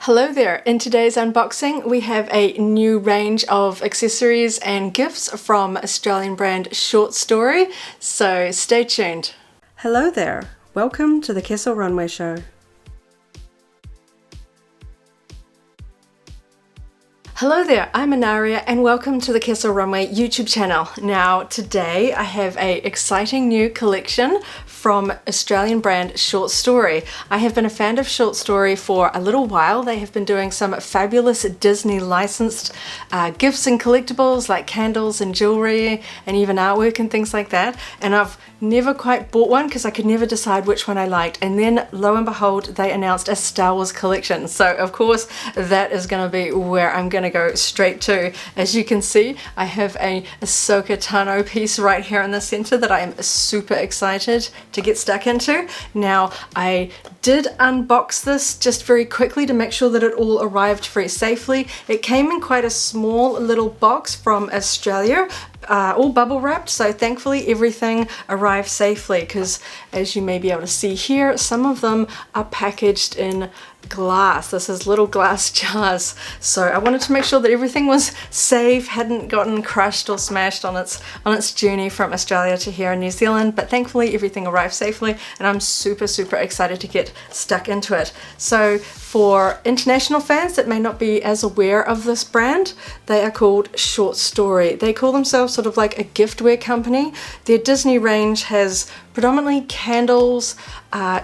Hello there! In today's unboxing we have a new range of accessories and gifts from Australian brand Short Story, so stay tuned. Hello there! Welcome to the Kessel Runway show. Hello there, I'm Anaria and welcome to the Kessel Runway YouTube channel. Now today I have an exciting new collection from Australian brand Short Story. I have been a fan of Short Story for a little while. They have been doing some fabulous Disney licensed gifts and collectibles like candles and jewelry and even artwork and things like that, and I've never quite bought one because I could never decide which one I liked, and then lo and behold they announced a Star Wars collection, so of course that is going to be where I'm going to go straight to. As you can see, I have a Ahsoka Tano piece right here in the center that I am super excited to get stuck into. Now I did unbox this just very quickly to make sure that it all arrived very safely. It came in quite a small little box from Australia, all bubble wrapped, so thankfully everything arrived safely, because as you may be able to see here, some of them are packaged in glass. This is little glass jars, so I wanted to make sure that everything was safe, hadn't gotten crushed or smashed on its journey from Australia to here in New Zealand, but thankfully everything arrived safely and I'm super excited to get stuck into it. So for international fans that may not be as aware of this brand, they are called Short Story. They call themselves sort of like a giftware company. Their Disney range has predominantly candles,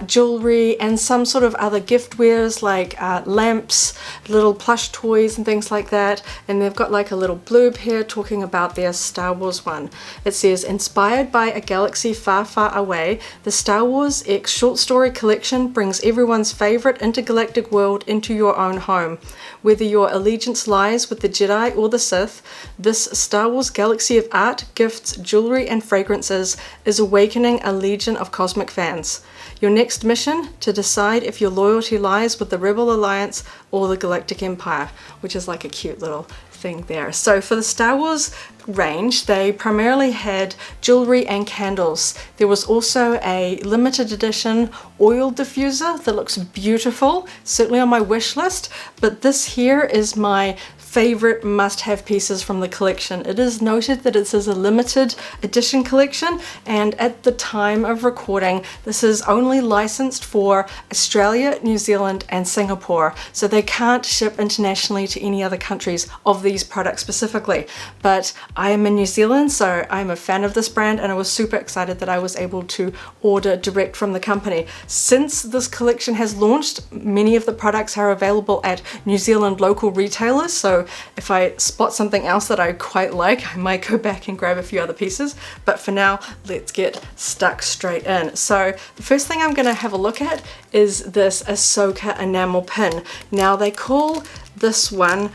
jewelry, and some sort of other giftwares like lamps, little plush toys and things like that. And they've got like a little blurb here talking about their Star Wars one. It says, inspired by a galaxy far away, the Star Wars X Short Story collection brings everyone's favorite intergalactic world into your own home. Whether your allegiance lies with the Jedi or the Sith, this Star Wars galaxy of art, gifts, jewelry, and fragrances is awakening a legion of cosmic fans. Your next mission, to decide if your loyalty lies with the Rebel Alliance or the Galactic Empire, which is like a cute little thing there. So for the Star Wars range, they primarily had jewelry and candles. There was also a limited edition oil diffuser that looks beautiful, certainly on my wish list, but this here is my favorite must-have pieces from the collection. It is noted that it is a limited edition collection, and at the time of recording this is only licensed for Australia, New Zealand and Singapore, so they can't ship internationally to any other countries of these products specifically. But I am in New Zealand, so I'm a fan of this brand and I was super excited that I was able to order direct from the company. Since this collection has launched, many of the products are available at New Zealand local retailers, so if I spot something else that I quite like, I might go back and grab a few other pieces, but for now let's get stuck straight in. So the first thing I'm going to have a look at is this Ahsoka enamel pin. Now they call this one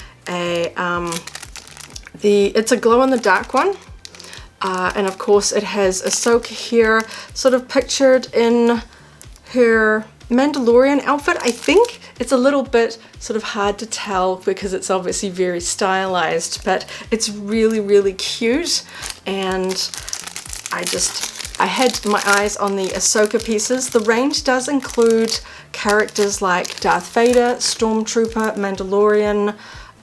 it's a glow-in-the-dark one, and of course it has Ahsoka here sort of pictured in her Mandalorian outfit. I think it's a little bit sort of hard to tell because it's obviously very stylized, but it's really cute, and I had my eyes on the Ahsoka pieces. The range does include characters like Darth Vader, Stormtrooper, Mandalorian,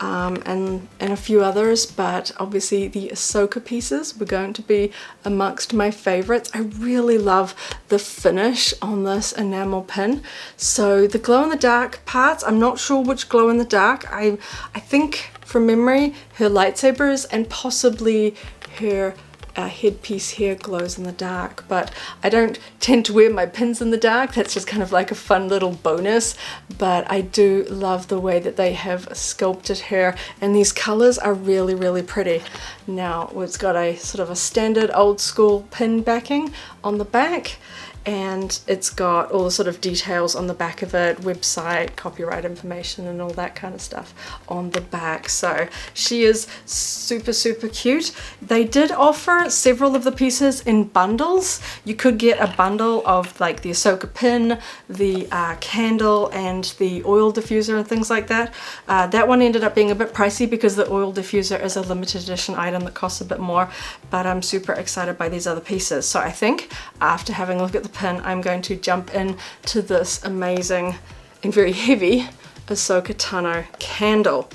and a few others, but obviously the Ahsoka pieces were going to be amongst my favorites. I really love the finish on this enamel pin. So the glow-in-the-dark parts, I'm not sure which glow-in-the-dark. I think from memory her lightsabers and possibly her headpiece here glows in the dark, but I don't tend to wear my pins in the dark. That's just kind of like a fun little bonus, but I do love the way that they have sculpted her, and these colors are really pretty. Now it's got a sort of a standard old school pin backing on the back, and it's got all the sort of details on the back of it, website, copyright information and all that kind of stuff on the back. So she is super cute. They did offer several of the pieces in bundles. You could get a bundle of like the Ahsoka pin, the candle and the oil diffuser and things like that. That one ended up being a bit pricey because the oil diffuser is a limited edition item that costs a bit more, but I'm super excited by these other pieces. So I think after having a look at the pin, I'm going to jump in to this amazing and very heavy Ahsoka Tano candle.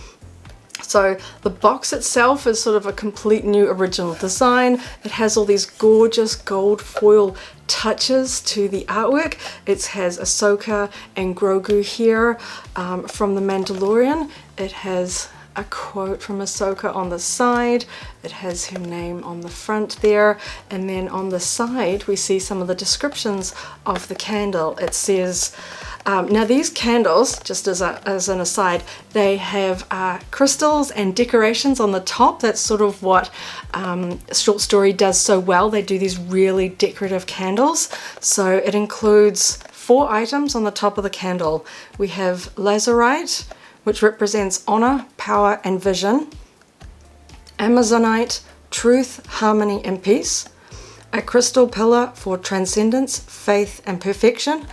So the box itself is sort of a complete new original design. It has all these gorgeous gold foil touches to the artwork. It has Ahsoka and Grogu here from The Mandalorian. It has a quote from Ahsoka on the side. It has her name on the front there, and then on the side we see some of the descriptions of the candle. It says, now these candles, just as an aside, they have crystals and decorations on the top. That's sort of what Short Story does so well. They do these really decorative candles. So it includes 4 items on the top of the candle. We have lazurite, which represents honor, power, and vision. Amazonite, truth, harmony, and peace. A crystal pillar for transcendence, faith, and perfection.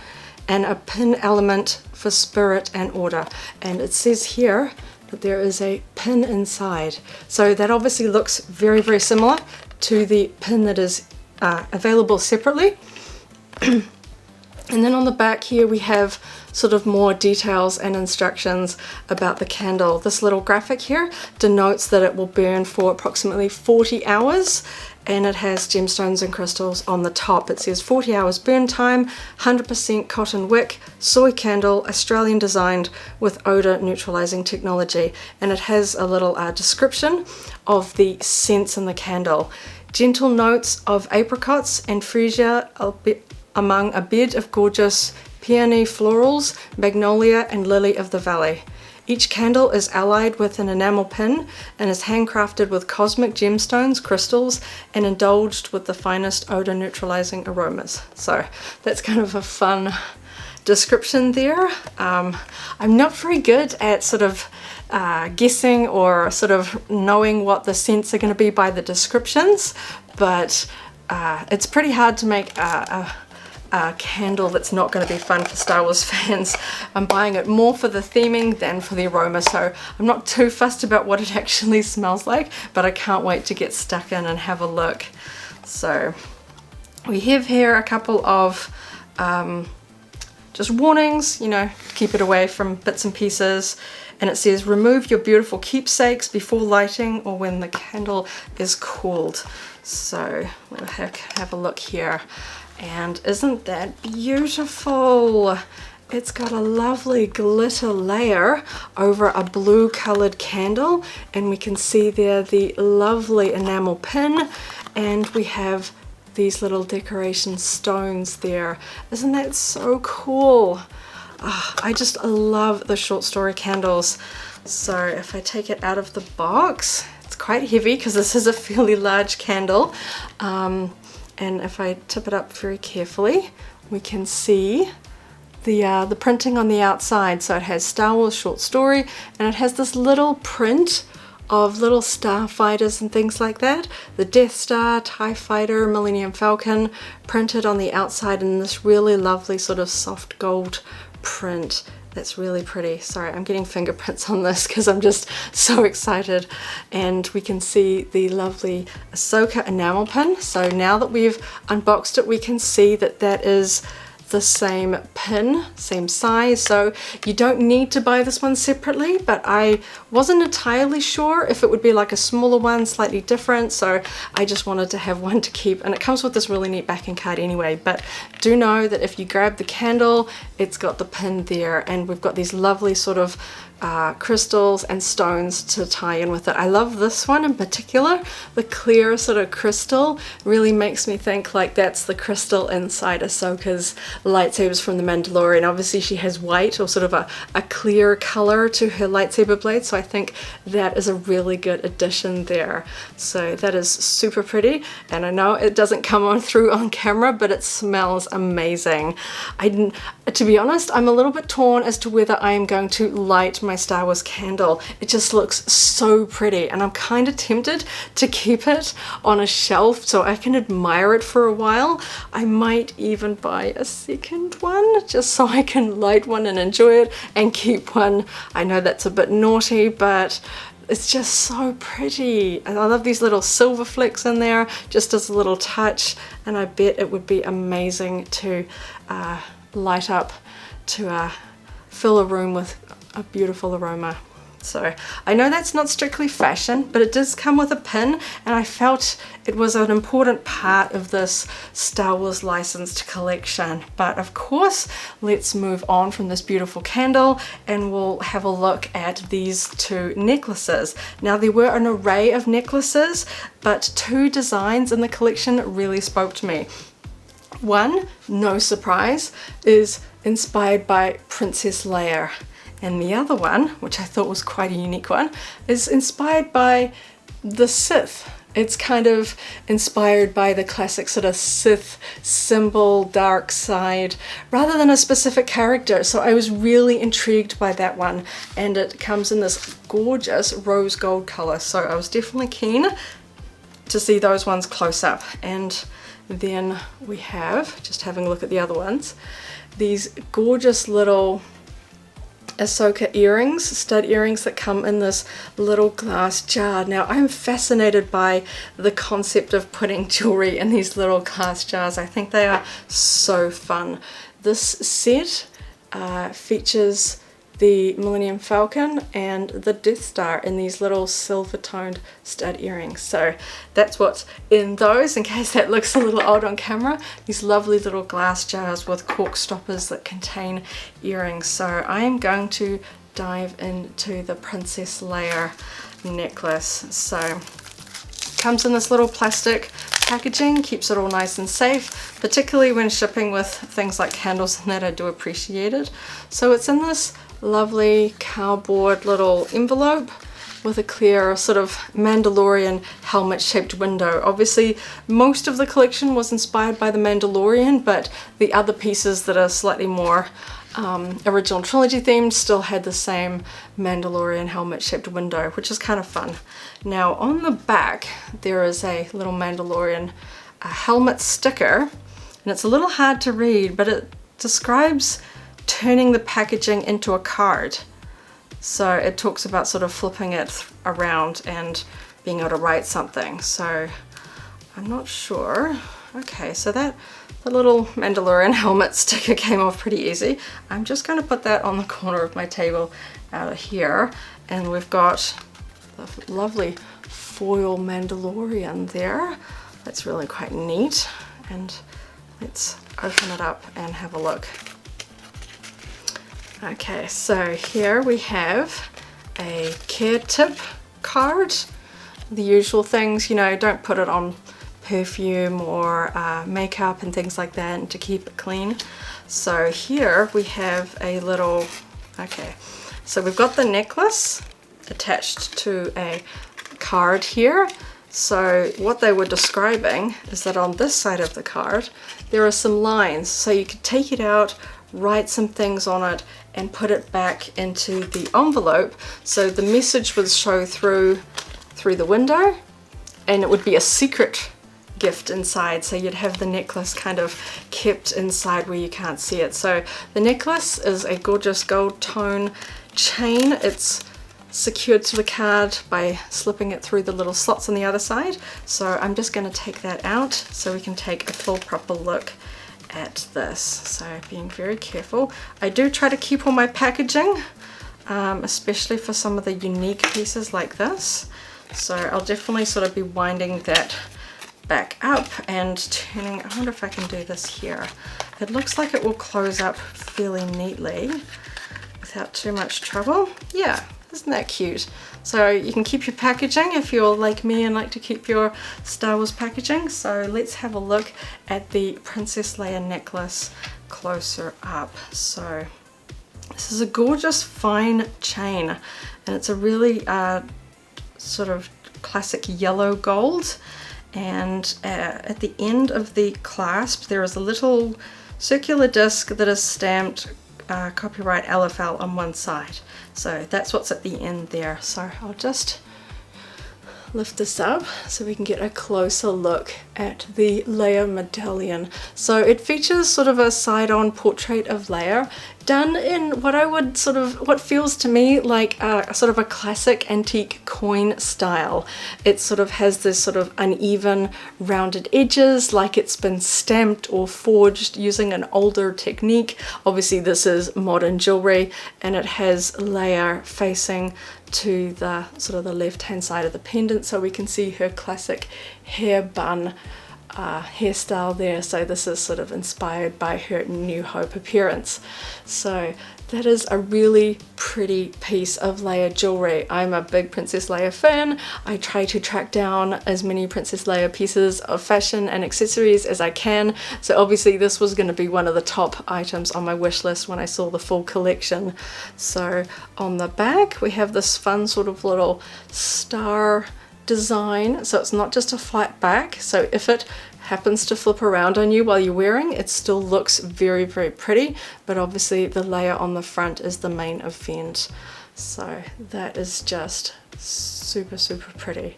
And a pin element for spirit and order. And it says here that there is a pin inside. So that obviously looks very, very similar to the pin that is available separately. And then on the back here we have sort of more details and instructions about the candle. This little graphic here denotes that it will burn for approximately 40 hours, and it has gemstones and crystals on the top. It says 40 hours burn time, 100% cotton wick, soy candle, Australian designed with odor neutralizing technology. And it has a little description of the scents in the candle. Gentle notes of apricots and freesia among a bed of gorgeous peony florals, magnolia, and lily of the valley. Each candle is allied with an enamel pin and is handcrafted with cosmic gemstones, crystals, and indulged with the finest odor neutralizing aromas. So that's kind of a fun description there. I'm not very good at sort of guessing or sort of knowing what the scents are going to be by the descriptions, but it's pretty hard to make a candle that's not going to be fun for Star Wars fans. I'm buying it more for the theming than for the aroma, so I'm not too fussed about what it actually smells like, but I can't wait to get stuck in and have a look. So we have here a couple of just warnings, you know, keep it away from bits and pieces. And it says, remove your beautiful keepsakes before lighting or when the candle is cooled. So we'll have a look here. And isn't that beautiful? It's got a lovely glitter layer over a blue colored candle, and we can see there the lovely enamel pin, and we have these little decoration stones there. Isn't that so cool? Oh, I just love the Short Story candles. So if I take it out of the box, it's quite heavy because this is a fairly large candle. And if I tip it up very carefully, we can see the printing on the outside. So it has Star Wars Short Story, and it has this little print of little starfighters and things like that. The Death Star, TIE Fighter, Millennium Falcon printed on the outside in this really lovely sort of soft gold print. That's really pretty. Sorry, I'm getting fingerprints on this because I'm just so excited. And we can see the lovely Ahsoka enamel pin. So now that we've unboxed it, we can see that that is the same pin, same size. So you don't need to buy this one separately, but I wasn't entirely sure if it would be like a smaller one, slightly different. So I just wanted to have one to keep, and it comes with this really neat backing card anyway. But do know that if you grab the candle, it's got the pin there, and we've got these lovely sort of crystals and stones to tie in with it. I love this one in particular. The clear sort of crystal really makes me think like that's the crystal inside Ahsoka's lightsabers from The Mandalorian. Obviously she has white or sort of a clear color to her lightsaber blade, so I think that is a really good addition there. So that is super pretty, and I know it doesn't come on through on camera, but it smells amazing. To be honest, I'm a little bit torn as to whether I am going to light my Star Wars candle. It just looks so pretty, and I'm kind of tempted to keep it on a shelf so I can admire it for a while. I might even buy a second one just so I can light one and enjoy it and keep one. I know that's a bit naughty, but it's just so pretty. And I love these little silver flecks in there just as a little touch, and I bet it would be amazing to light up, to fill a room with a beautiful aroma. So I know that's not strictly fashion, but it does come with a pin, and I felt it was an important part of this Star Wars licensed collection. But of course, let's move on from this beautiful candle and we'll have a look at these two necklaces. Now there were an array of necklaces, but two designs in the collection really spoke to me. One, no surprise, is inspired by Princess Leia. And the other one, which I thought was quite a unique one, is inspired by the Sith. It's kind of inspired by the classic sort of Sith symbol, dark side, rather than a specific character. So I was really intrigued by that one. And it comes in this gorgeous rose gold color. So I was definitely keen to see those ones close up. And then we have, just having a look at the other ones, these gorgeous little Ahsoka earrings, stud earrings that come in this little glass jar. Now I'm fascinated by the concept of putting jewelry in these little glass jars. I think they are so fun. This set features the Millennium Falcon and the Death Star in these little silver toned stud earrings. So that's what's in those, in case that looks a little odd on camera. These lovely little glass jars with cork stoppers that contain earrings. So I am going to dive into the Princess Leia necklace. So comes in this little plastic packaging, keeps it all nice and safe, particularly when shipping with things like candles and that. I do appreciate it. So it's in this lovely cardboard little envelope with a clear sort of Mandalorian helmet shaped window. Obviously most of the collection was inspired by the Mandalorian, but the other pieces that are slightly more original trilogy themed still had the same Mandalorian helmet shaped window, which is kind of fun. Now on the back there is a little Mandalorian helmet sticker, and it's a little hard to read, but it describes turning the packaging into a card. So it talks about sort of flipping it around and being able to write something. So I'm not sure. Okay, so the little Mandalorian helmet sticker came off pretty easy. I'm just going to put that on the corner of my table out of here, and we've got the lovely foil Mandalorian there. That's really quite neat. And let's open it up and have a look. Okay, so here we have a care tip card. The usual things, you know, don't put it on perfume or makeup and things like that, and to keep it clean. So here we have a little, okay, so we've got the necklace attached to a card here. So what they were describing is that on this side of the card there are some lines, so you could take it out, write some things on it, and put it back into the envelope, so the message would show through the window, and it would be a secret gift inside, so you'd have the necklace kind of kept inside where you can't see it. So the necklace is a gorgeous gold tone chain. It's secured to the card by slipping it through the little slots on the other side. So I'm just going to take that out so we can take a full proper look at this. So being very careful. I do try to keep all my packaging, especially for some of the unique pieces like this. So I'll definitely sort of be winding that back up and turning. I wonder if I can do this here. It looks like it will close up fairly neatly without too much trouble. Yeah, isn't that cute? So you can keep your packaging if you're like me and like to keep your Star Wars packaging. So let's have a look at the Princess Leia necklace closer up. So this is a gorgeous fine chain, and it's a really sort of classic yellow gold, and at the end of the clasp there is a little circular disc that is stamped copyright LFL on one side. So that's what's at the end there. So I'll just lift this up so we can get a closer look at the Leia medallion. So it features sort of a side-on portrait of Leia done in what feels to me like a sort of a classic antique coin style. It sort of has this sort of uneven rounded edges, like it's been stamped or forged using an older technique. Obviously this is modern jewelry, and it has Leia facing to the sort of the left hand side of the pendant, so we can see her classic hair bun hairstyle there. So this is sort of inspired by her New Hope appearance. So that is a really pretty piece of Leia jewelry. I'm a big Princess Leia fan. I try to track down as many Princess Leia pieces of fashion and accessories as I can. So obviously this was going to be one of the top items on my wish list when I saw the full collection. So on the back we have this fun sort of little star design, so it's not just a flat back, so if it happens to flip around on you while you're wearing, it still looks very, very pretty, but obviously the layer on the front is the main event. So that is just super, super pretty.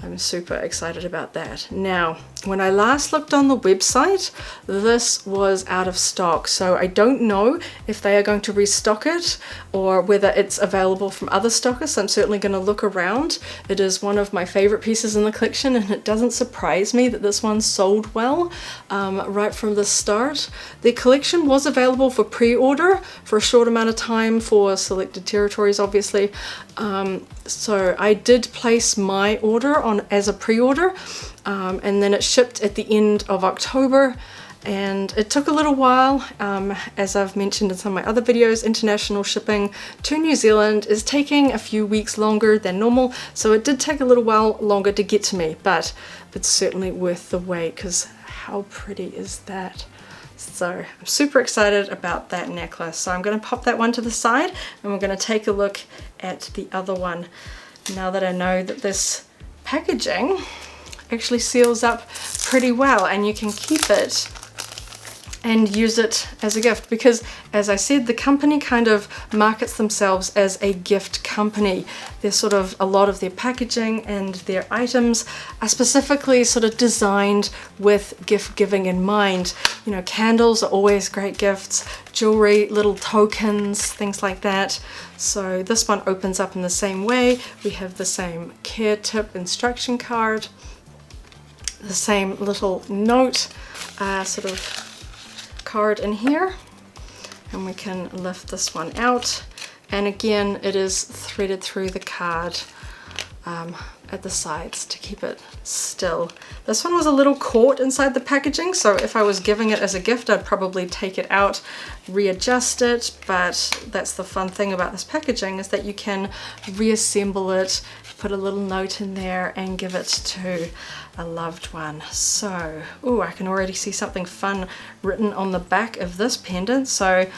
I'm super excited about that. Now, when I last looked on the website, this was out of stock, so I don't know if they are going to restock it or whether it's available from other stockists. I'm certainly going to look around. It is one of my favorite pieces in the collection, and it doesn't surprise me that this one sold well right from the start. The collection was available for pre-order for a short amount of time for selected territories, obviously. So I did place my order on as a pre-order, and then it shipped at the end of October, and it took a little while. As I've mentioned in some of my other videos, international shipping to New Zealand is taking a few weeks longer than normal, so it did take a little while longer to get to me, but it's certainly worth the wait, because how pretty is that? So I'm super excited about that necklace. So I'm going to pop that one to the side, and we're going to take a look at the other one now that I know that this packaging actually seals up pretty well, and you can keep it and use it as a gift, because as I said, the company kind of markets themselves as a gift company. They're sort of, a lot of their packaging and their items are specifically sort of designed with gift giving in mind. You know, candles are always great gifts, jewelry, little tokens, things like that. So this one opens up in the same way. We have the same care tip instruction card, the same little note sort of card in here, and we can lift this one out, and again it is threaded through the card at the sides to keep it still. This one was a little caught inside the packaging, so if I was giving it as a gift I'd probably take it out, readjust it, but that's the fun thing about this packaging, is that you can reassemble it, put a little note in there and give it to a loved one. So, oh, I can already see something fun written on the back of this pendant. So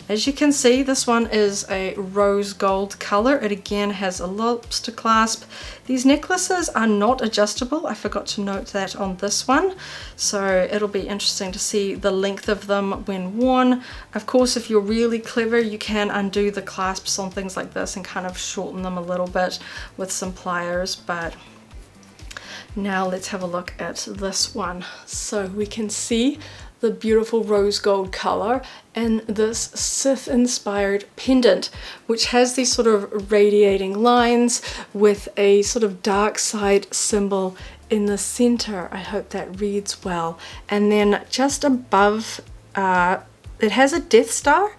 as you can see, this one is a rose gold color. It again has a lobster clasp. These necklaces are not adjustable. I forgot to note that on this one. So it'll be interesting to see the length of them when worn. Of course, if you're really clever, you can undo the clasps on things like this and kind of shorten them a little bit with some pliers, but now let's have a look at this one. So we can see the beautiful rose gold color and this Sith inspired pendant, which has these sort of radiating lines with a sort of dark side symbol in the center. I hope that reads well. And then just above, it has a Death Star.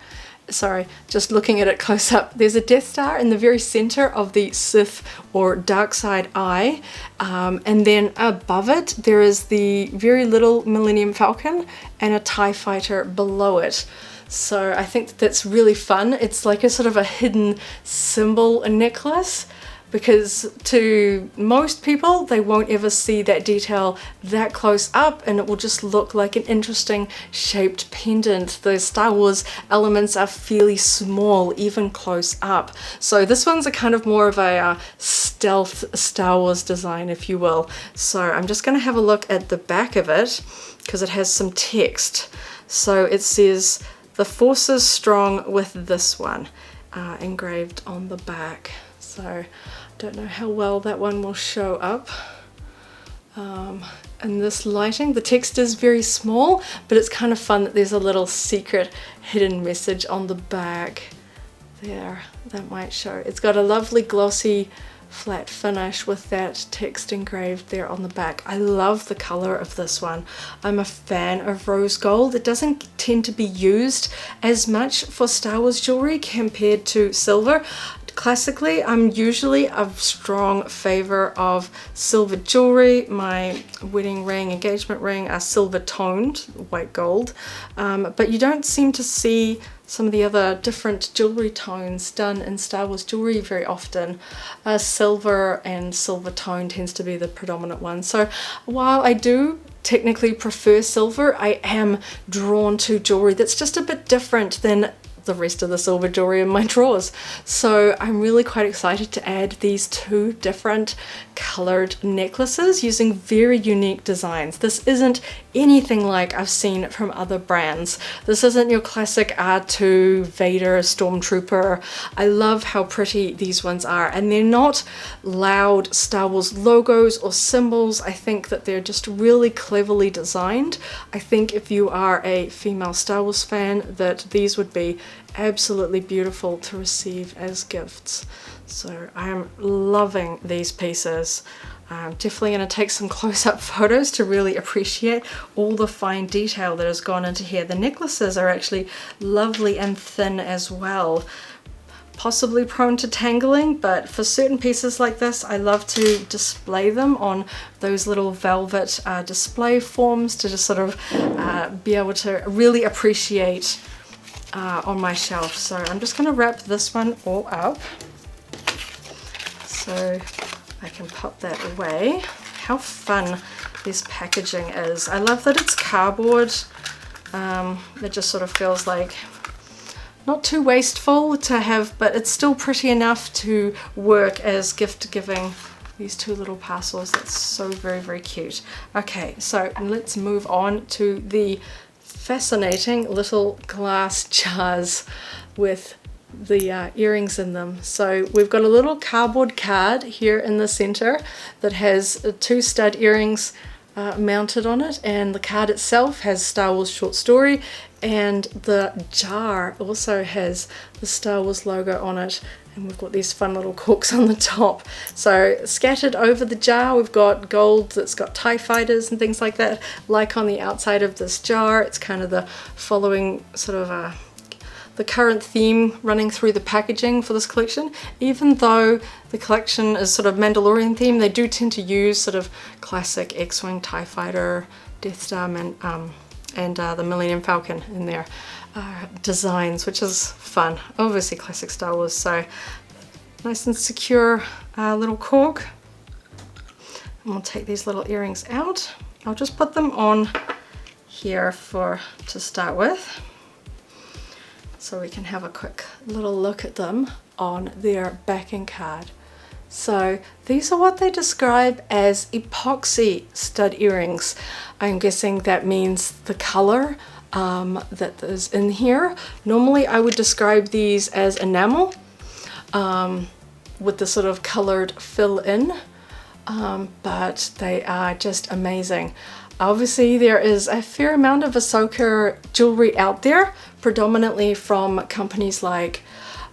Sorry, just looking at it close up, there's a Death Star in the very center of the Sith or dark side eye, and then above it there is the very little Millennium Falcon and a TIE fighter below it. So I think that's really fun. It's like a sort of a hidden symbol necklace, because to most people they won't ever see that detail that close up, and it will just look like an interesting shaped pendant. The Star Wars elements are fairly small even close up, so this one's a kind of more of a stealth Star Wars design, if you will. So I'm just going to have a look at the back of it because it has some text. So it says, "The Force is strong with this one," engraved on the back. So don't know how well that one will show up. And this lighting, the text is very small, but it's kind of fun that there's a little secret hidden message on the back there that might show. It's got a lovely glossy flat finish with that text engraved there on the back. I love the color of this one. I'm a fan of rose gold. It doesn't tend to be used as much for Star Wars jewelry compared to silver. Classically, I'm usually a strong favor of silver jewelry. My wedding ring, engagement ring are silver toned, white gold, but you don't seem to see some of the other different jewelry tones done in Star Wars jewelry very often. Silver and silver tone tends to be the predominant one. So while I do technically prefer silver, I am drawn to jewelry that's just a bit different than the rest of the silver jewelry in my drawers. So I'm really quite excited to add these two different colored necklaces using very unique designs. This isn't anything like I've seen from other brands. This isn't your classic R2, Vader, Stormtrooper. I love how pretty these ones are, and they're not loud Star Wars logos or symbols. I think that they're just really cleverly designed. I think if you are a female Star Wars fan, that these would be absolutely beautiful to receive as gifts. So I am loving these pieces. I'm definitely going to take some close-up photos to really appreciate all the fine detail that has gone into here. The necklaces are actually lovely and thin as well. Possibly prone to tangling, but for certain pieces like this, I love to display them on those little velvet display forms to just sort of be able to really appreciate on my shelf. So I'm just going to wrap this one all up so I can pop that away. How fun this packaging is. I love that it's cardboard. It just sort of feels like not too wasteful to have, but it's still pretty enough to work as gift giving. These two little parcels, that's so very, very cute. Okay, so let's move on to the fascinating little glass jars with the earrings in them. So we've got a little cardboard card here in the center that has two stud earrings mounted on it, and the card itself has Star Wars short story, and the jar also has the Star Wars logo on it, and we've got these fun little corks on the top. So scattered over the jar we've got gold that's got TIE fighters and things like that. Like on the outside of this jar, it's kind of the following sort of the current theme running through the packaging for this collection. Even though the collection is sort of Mandalorian theme, they do tend to use sort of classic X-Wing, TIE Fighter, Death Star, and the Millennium Falcon in their designs, which is fun. Obviously classic Star Wars, so nice and secure little cork. And we'll take these little earrings out. I'll just put them on here to start with, so we can have a quick little look at them on their backing card. So these are what they describe as epoxy stud earrings. I'm guessing that means the color that is in here. Normally I would describe these as enamel with the sort of colored fill in, but they are just amazing. Obviously there is a fair amount of Ahsoka jewelry out there, predominantly from companies like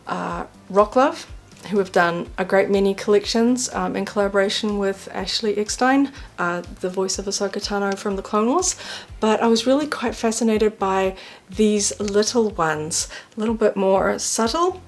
Rock Love, who have done a great many collections in collaboration with Ashley Eckstein, the voice of Ahsoka Tano from the Clone Wars. But I was really quite fascinated by these little ones, a little bit more subtle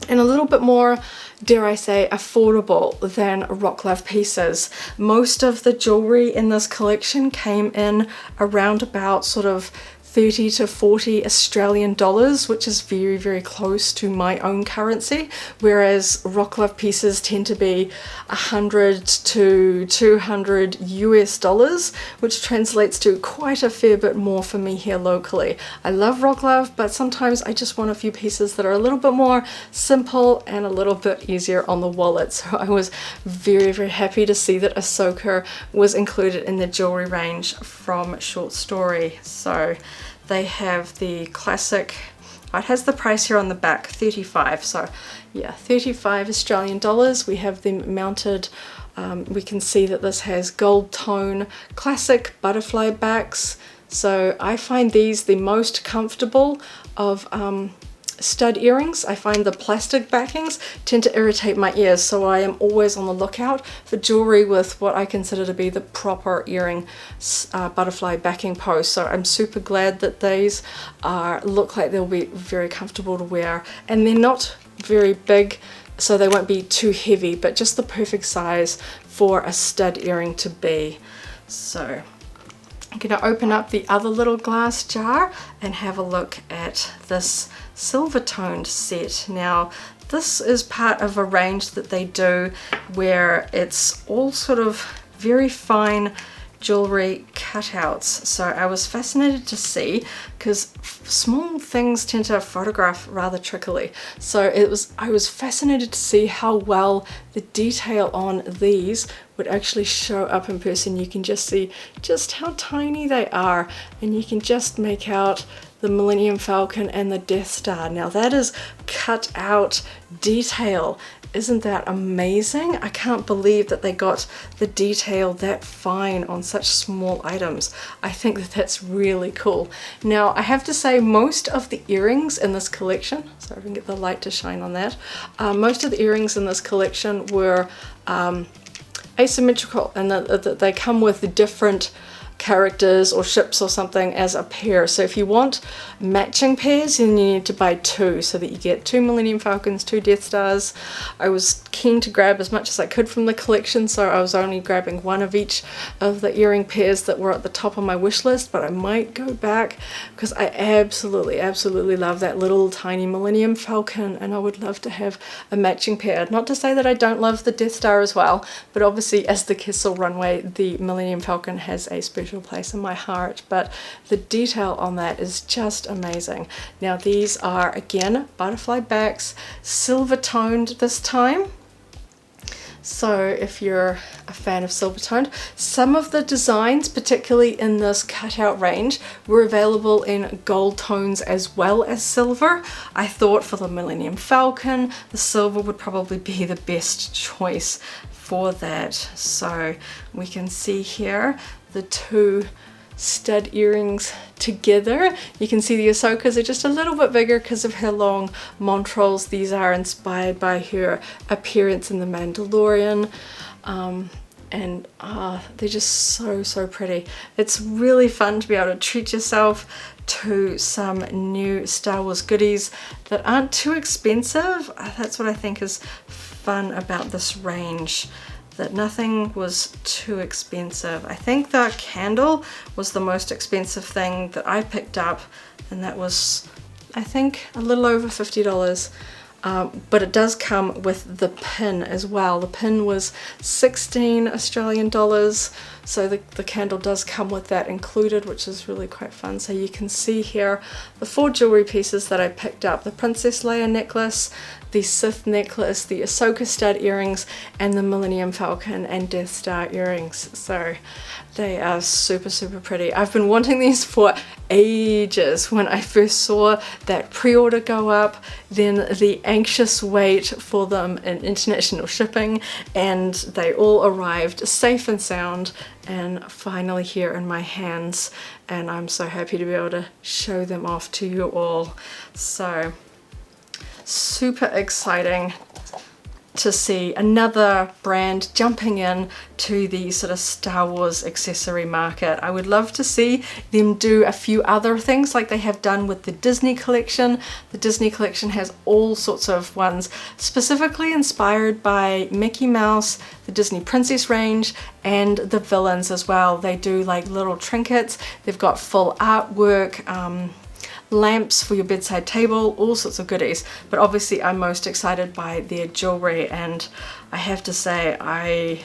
and a little bit more, dare I say, affordable than Rock Love pieces. Most of the jewelry in this collection came in around about sort of 30 to 40 Australian dollars, which is very, very close to my own currency, whereas Rock Love pieces tend to be 100 to 200 US dollars, which translates to quite a fair bit more for me here locally. I love Rock Love, but sometimes I just want a few pieces that are a little bit more simple and a little bit easier on the wallet. So I was very, very happy to see that Ahsoka was included in the jewelry range from Short Story. So they have the classic it has the price here on the back, 35. So yeah, 35 Australian dollars. We have them mounted. We can see that this has gold tone classic butterfly backs. So I find these the most comfortable of stud earrings. I find the plastic backings tend to irritate my ears, so I am always on the lookout for jewelry with what I consider to be the proper earring butterfly backing post. So I'm super glad that these look like they'll be very comfortable to wear, and they're not very big, so they won't be too heavy, but just the perfect size for a stud earring to be. So I'm going to open up the other little glass jar and have a look at this silver toned set. Now this is part of a range that they do where it's all sort of very fine jewelry cutouts. So I was fascinated to see, because small things tend to photograph rather trickily, so I was fascinated to see how well the detail on these would actually show up in person. You can just see just how tiny they are, and you can just make out the Millennium Falcon and the Death Star. Now that is cut out detail. Isn't that amazing? I can't believe that they got the detail that fine on such small items. I think that that's really cool. Now I have to say, most of the earrings in this collection, so I can get the light to shine on that, most of the earrings in this collection were asymmetrical, and that they come with different characters or ships or something as a pair. So if you want matching pairs, then you need to buy two, so that you get 2 Millennium Falcons, 2 Death Stars. I was keen to grab as much as I could from the collection, so I was only grabbing one of each of the earring pairs that were at the top of my wish list, but I might go back because I absolutely love that little tiny Millennium Falcon, and I would love to have a matching pair. Not to say that I don't love the Death Star as well, but obviously as the Kessel Runway, the Millennium Falcon has a special place in my heart, but the detail on that is just amazing. Now these are again butterfly backs, silver toned this time. So if you're a fan of silver toned, some of the designs, particularly in this cutout range, were available in gold tones as well as silver. I thought for the Millennium Falcon, the silver would probably be the best choice for that. So we can see here the two stud earrings together. You can see the Ahsoka's are just a little bit bigger because of her long montrals. These are inspired by her appearance in The Mandalorian, and they're just so pretty. It's really fun to be able to treat yourself to some new Star Wars goodies that aren't too expensive. That's what I think is fun about this range, that nothing was too expensive. I think the candle was the most expensive thing that I picked up, and that was, I think, a little over $50. But it does come with the pin as well. The pin was 16 Australian dollars, so the candle does come with that included, which is really quite fun. So you can see here the 4 jewelry pieces that I picked up: the Princess Leia necklace, the Sith necklace, the Ahsoka stud earrings, and the Millennium Falcon and Death Star earrings. So they are super pretty. I've been wanting these for ages. When I first saw that pre-order go up, then the anxious wait for them in international shipping, and they all arrived safe and sound and finally here in my hands, and I'm so happy to be able to show them off to you all. So super exciting to see another brand jumping in to the sort of Star Wars accessory market. I would love to see them do a few other things like they have done with the Disney collection. The Disney collection has all sorts of ones specifically inspired by Mickey Mouse, the Disney Princess range, and the villains as well. They do like little trinkets. They've got full artwork, lamps for your bedside table, all sorts of goodies. But obviously I'm most excited by their jewelry, and I have to say I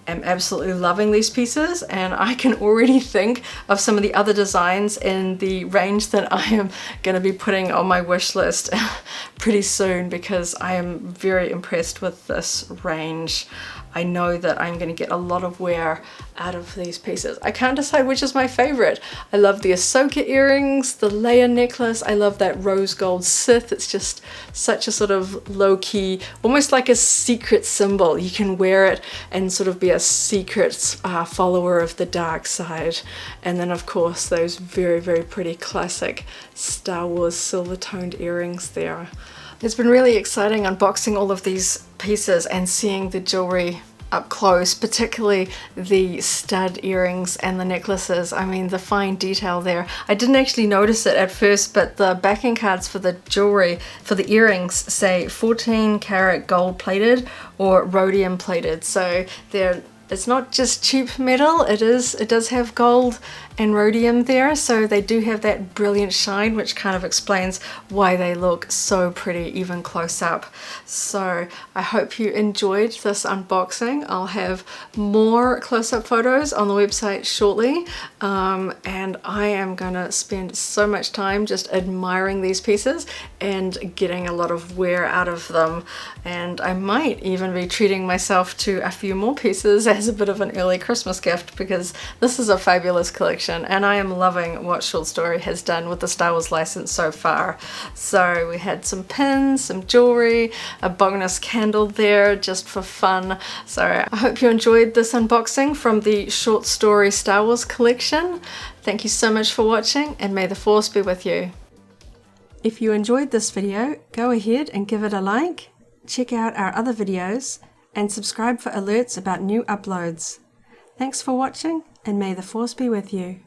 am absolutely loving these pieces, and I can already think of some of the other designs in the range that I am going to be putting on my wish list pretty soon, because I am very impressed with this range. I know that I'm going to get a lot of wear out of these pieces. I can't decide which is my favorite. I love the Ahsoka earrings, the Leia necklace. I love that rose gold Sith. It's just such a sort of low-key, almost like a secret symbol. You can wear it and sort of be a secret follower of the dark side. And then of course those very, very pretty classic Star Wars silver-toned earrings there. It's been really exciting unboxing all of these pieces and seeing the jewelry up close, particularly the stud earrings and the necklaces. I mean, the fine detail there. I didn't actually notice it at first, but the backing cards for the jewelry, for the earrings, say 14 karat gold plated or rhodium plated. So it's not just cheap metal, it does have gold and rhodium there, so they do have that brilliant shine, which kind of explains why they look so pretty even close up. So I hope you enjoyed this unboxing. I'll have more close-up photos on the website shortly, and I am gonna spend so much time just admiring these pieces and getting a lot of wear out of them, and I might even be treating myself to a few more pieces as a bit of an early Christmas gift, because this is a fabulous collection and I am loving what Short Story has done with the Star Wars license so far. So we had some pins, some jewelry, a bonus candle there just for fun. So I hope you enjoyed this unboxing from the Short Story Star Wars collection. Thank you so much for watching, and may the Force be with you. If you enjoyed this video, go ahead and give it a like, check out our other videos, and subscribe for alerts about new uploads. Thanks for watching, and may the Force be with you.